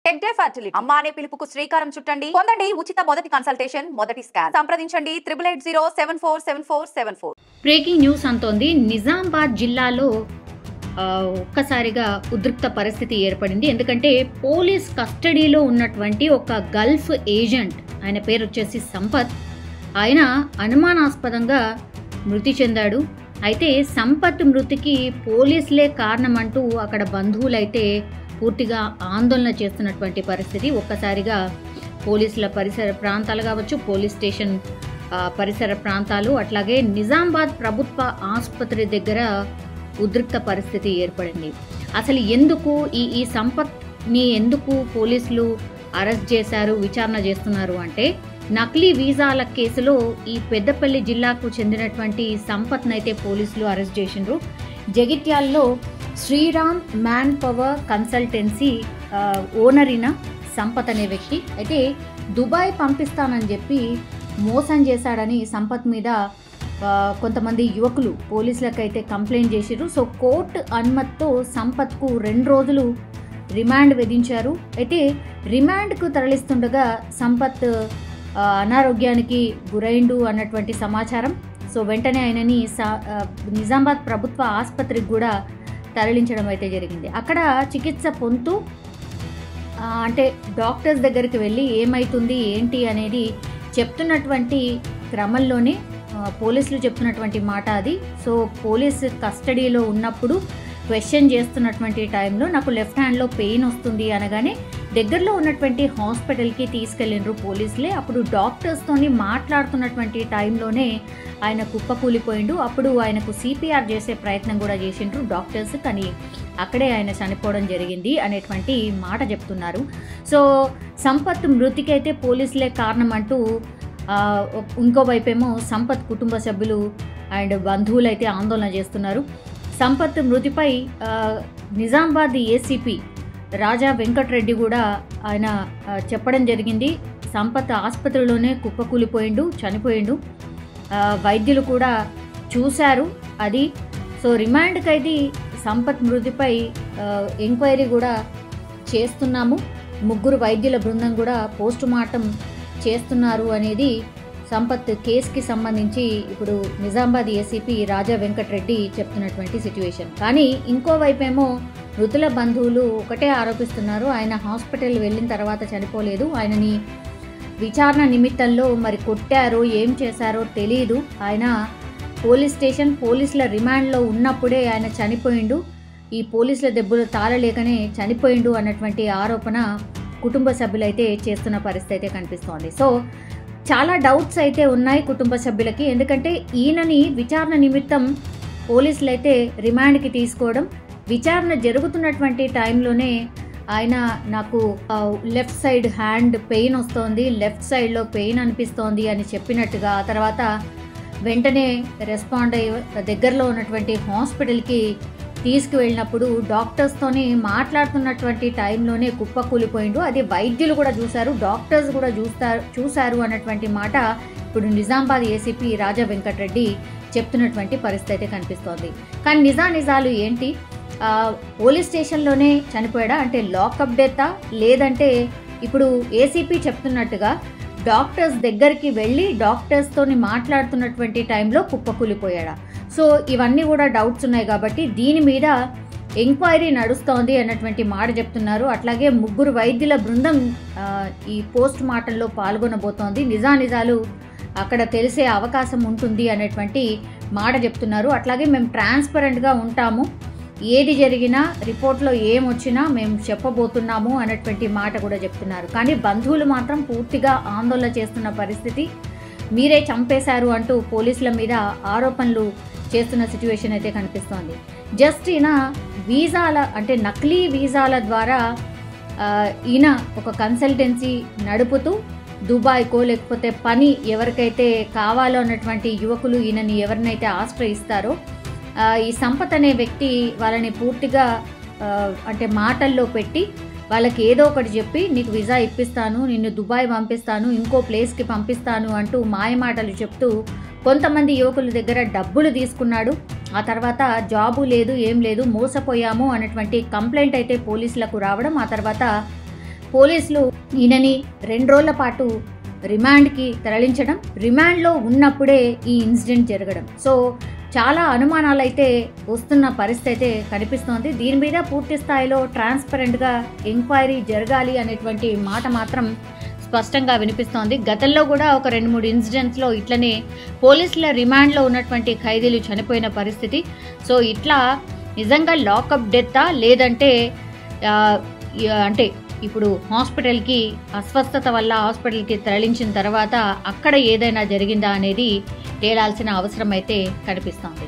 Tech day fertility అమ్మ అనే పిలుపుకు శ్రీకారం చుట్టండి. పొందండి ఉచిత మొదటి కన్సల్టేషన్, మొదటి స్కాన్. సంప్రదించండి 8880747474. Breaking news అంతోంది. నిజామాబాద్ జిల్లాలో ఒక్కసారిగా ఉద్రిక్త పరిస్థితి ఏర్పడింది. ఎందుకంటే పోలీస్ కస్టడీలో ఉన్నటువంటి ఒక గల్ఫ్ ఏజెంట్, ఆయన పేరు వచ్చేసి సంపత్, ఆయన అనుమానాస్పదంగా మృతి చెందాడు. అయితే సంపత్ మృతికి పోలీసులే కారణమంటూ అక్కడ బంధువులైతే పూర్తిగా ఆందోళన చేస్తున్నటువంటి పరిస్థితి. ఒక్కసారిగా పోలీసుల పరిసర ప్రాంతాలు కావచ్చు, పోలీస్ స్టేషన్ పరిసర ప్రాంతాలు, అట్లాగే నిజామాబాద్ ప్రభుత్వ ఆసుపత్రి దగ్గర ఉద్రిక్త పరిస్థితి ఏర్పడింది. అసలు ఎందుకు ఈ సంపత్ని ఎందుకు పోలీసులు అరెస్ట్ చేశారు, విచారణ చేస్తున్నారు అంటే, నకిలీ వీసాల కేసులో ఈ పెద్దపల్లి జిల్లాకు చెందినటువంటి సంపత్నైతే పోలీసులు అరెస్ట్ చేసిండ్రు. జగిత్యాల్లో Sriram manpower consultancy owner అయిన సంపత్ అనే వ్యక్తి అయితే దుబాయ్ పంపిస్తానని చెప్పి మోసం చేశాడని సంపత్ మీద కొంతమంది యువకులు పోలీసులకైతే కంప్లైంట్ చేశారు. సో కోర్టు అనుమతితో సంపత్కు 2 రోజులు రిమాండ్ విధించారు. అయితే రిమాండ్కు తరలిస్తుండగా సంపత్ అనారోగ్యానికి గురైండు అన్నటువంటి సమాచారం. సో వెంటనే ఆయనని నిజామాబాద్ ప్రభుత్వ ఆసుపత్రికి కూడా తరలించడం అయితే జరిగింది. అక్కడ చికిత్స పొందుతూ అంటే డాక్టర్స్ దగ్గరికి వెళ్ళి ఏమవుతుంది ఏంటి అనేది చెప్తున్నటువంటి క్రమంలోనే పోలీసులు చెప్తున్నటువంటి మాట అది. సో పోలీసు కస్టడీలో ఉన్నప్పుడు క్వశ్చన్ చేస్తున్నటువంటి టైంలో నాకు లెఫ్ట్ హ్యాండ్లో పెయిన్ వస్తుంది అనగానే దగ్గరలో ఉన్నటువంటి హాస్పిటల్కి తీసుకెళ్ళిండ్రు పోలీసులే. అప్పుడు డాక్టర్స్తోని మాట్లాడుతున్నటువంటి టైంలోనే ఆయన కుప్పకూలిపోయిండు. అప్పుడు ఆయనకు సిపిఆర్ చేసే ప్రయత్నం కూడా చేసిండ్రు డాక్టర్స్, కానీ అక్కడే ఆయన చనిపోవడం జరిగింది అనేటువంటి మాట చెప్తున్నారు. సో సంపత్ మృతికైతే పోలీసులే కారణం అంటూ ఇంకోవైపేమో సంపత్ కుటుంబ సభ్యులు అండ్ బంధువులు అయితే ఆందోళన చేస్తున్నారు. సంపత్ మృతిపై నిజామాబాద్ ఏసీపీ రాజా వెంకటరెడ్డి కూడా ఆయన చెప్పడం జరిగింది. సంపత్ ఆసుపత్రిలోనే కుప్పకూలిపోయిండు, చనిపోయిండు, వైద్యులు కూడా చూశారు అది. సో రిమాండ్కి అయితే సంపత్ మృతిపై ఎంక్వైరీ కూడా చేస్తున్నాము, 3 వైద్యుల బృందం కూడా పోస్ట్ మార్టం చేస్తున్నారు అనేది సంపత్ కేసుకి సంబంధించి ఇప్పుడు నిజామాబాద్ ఏసీపీ రాజా వెంకటరెడ్డి చెప్తున్నటువంటి సిచ్యువేషన్. కానీ ఇంకోవైపేమో మృతుల బంధువులు ఒకటే ఆరోపిస్తున్నారు, ఆయన హాస్పిటల్ వెళ్ళిన తర్వాత చనిపోలేదు, ఆయనని విచారణ నిమిత్తంలో మరి కొట్టారో ఏం చేశారో తెలియదు, ఆయన పోలీస్ స్టేషన్ పోలీసుల రిమాండ్లో ఉన్నప్పుడే ఆయన చనిపోయిండు, ఈ పోలీసుల దెబ్బలు తాళలేకనే చనిపోయిండు అన్నటువంటి ఆరోపణ కుటుంబ సభ్యులైతే చేస్తున్న పరిస్థితి అయితే కనిపిస్తోంది. సో చాలా డౌట్స్ అయితే ఉన్నాయి కుటుంబ సభ్యులకి. ఎందుకంటే ఈయనని విచారణ నిమిత్తం పోలీసులు అయితే రిమాండ్కి తీసుకోవడం, విచారణ జరుగుతున్నటువంటి టైంలోనే ఆయన నాకు లెఫ్ట్ సైడ్ హ్యాండ్ పెయిన్ వస్తోంది, లెఫ్ట్ సైడ్లో పెయిన్ అనిపిస్తోంది అని చెప్పినట్టుగా, ఆ తర్వాత వెంటనే రెస్పాండ్ అయ్యి దగ్గరలో ఉన్నటువంటి హాస్పిటల్కి తీసుకువెళ్ళినప్పుడు డాక్టర్స్తోని మాట్లాడుతున్నటువంటి టైంలోనే కుప్పకూలిపోయిండు, అది వైద్యులు కూడా చూశారు, డాక్టర్స్ కూడా చూశారు అన్నటువంటి మాట ఇప్పుడు నిజామాబాద్ ఏసీపీ రాజా వెంకటరెడ్డి చెప్తున్నటువంటి పరిస్థితి అయితే కనిపిస్తోంది. కానీ నిజాలు ఏంటి, పోలీస్ స్టేషన్లోనే చనిపోయాడా అంటే లాకప్ డెత్తా, లేదంటే ఇప్పుడు ఏసీపీ చెప్తున్నట్టుగా డాక్టర్స్ దగ్గరికి వెళ్ళి డాక్టర్స్తోని మాట్లాడుతున్నటువంటి టైంలో కుప్పకూలిపోయాడా? సో ఇవన్నీ కూడా డౌట్స్ ఉన్నాయి కాబట్టి దీని మీద ఎంక్వైరీ నడుస్తోంది అన్నటువంటి మాట చెప్తున్నారు. అట్లాగే 3 వైద్యుల బృందం ఈ పోస్ట్ మార్టంలో పాల్గొనబోతోంది, నిజాలు అక్కడ తెలిసే అవకాశం ఉంటుంది అనేటువంటి మాట చెప్తున్నారు. అట్లాగే మేము ట్రాన్స్పరెంట్గా ఉంటాము, ఏది జరిగినా రిపోర్ట్లో ఏమొచ్చినా మేము చెప్పబోతున్నాము అన్నటువంటి మాట కూడా చెప్తున్నారు. కానీ బంధువులు మాత్రం పూర్తిగా ఆందోళన చేస్తున్న పరిస్థితి. మీరే చంపేశారు అంటూ పోలీసుల మీద ఆరోపణలు చేస్తున్న సిచ్యువేషన్ అయితే కనిపిస్తోంది. జస్ట్ ఈయన వీసాల అంటే నకిలీ వీసాల ద్వారా ఈయన ఒక కన్సల్టెన్సీ నడుపుతూ దుబాయ్కో లేకపోతే పని ఎవరికైతే కావాలో అన్నటువంటి యువకులు ఈయనని ఎవరినైతే ఆశ్రయిస్తారో ఈ సంపత్ అనే వ్యక్తి వాళ్ళని పూర్తిగా అంటే మాటల్లో పెట్టి వాళ్ళకి ఏదో ఒకటి చెప్పి నీకు వీసా ఇప్పిస్తాను, నిన్ను దుబాయ్ పంపిస్తాను, ఇంకో ప్లేస్కి పంపిస్తాను అంటూ మాయమాటలు చెప్తూ కొంతమంది యువకుల దగ్గర డబ్బులు తీసుకున్నాడు. ఆ తర్వాత జాబు లేదు, ఏం లేదు, మోసపోయాము అన్నటువంటి కంప్లైంట్ అయితే పోలీసులకు రావడం, ఆ తర్వాత పోలీసులు ఈయనని 2 రోజుల పాటు రిమాండ్కి తరలించడం, రిమాండ్లో ఉన్నప్పుడే ఈ ఇన్సిడెంట్ జరగడం. సో చాలా అనుమానాలు అయితే వస్తున్న పరిస్థితి అయితే కనిపిస్తోంది. దీని మీద పూర్తి స్థాయిలో ట్రాన్స్పరెంట్గా ఎంక్వైరీ జరగాలి అనేటువంటి మాట మాత్రం స్పష్టంగా వినిపిస్తోంది. గతంలో కూడా ఒక 2-3 ఇన్సిడెంట్స్లో ఇట్లనే పోలీసుల రిమాండ్లో ఉన్నటువంటి ఖైదీలు చనిపోయిన పరిస్థితి. సో ఇట్లా నిజంగా లాకప్ డెత్తా లేదంటే అంటే ఇప్పుడు హాస్పిటల్కి అస్వస్థత వల్ల హాస్పిటల్కి తరలించిన తర్వాత అక్కడ ఏదైనా జరిగిందా అనేది తేలాల్సిన అవసరం అయితే కనిపిస్తోంది.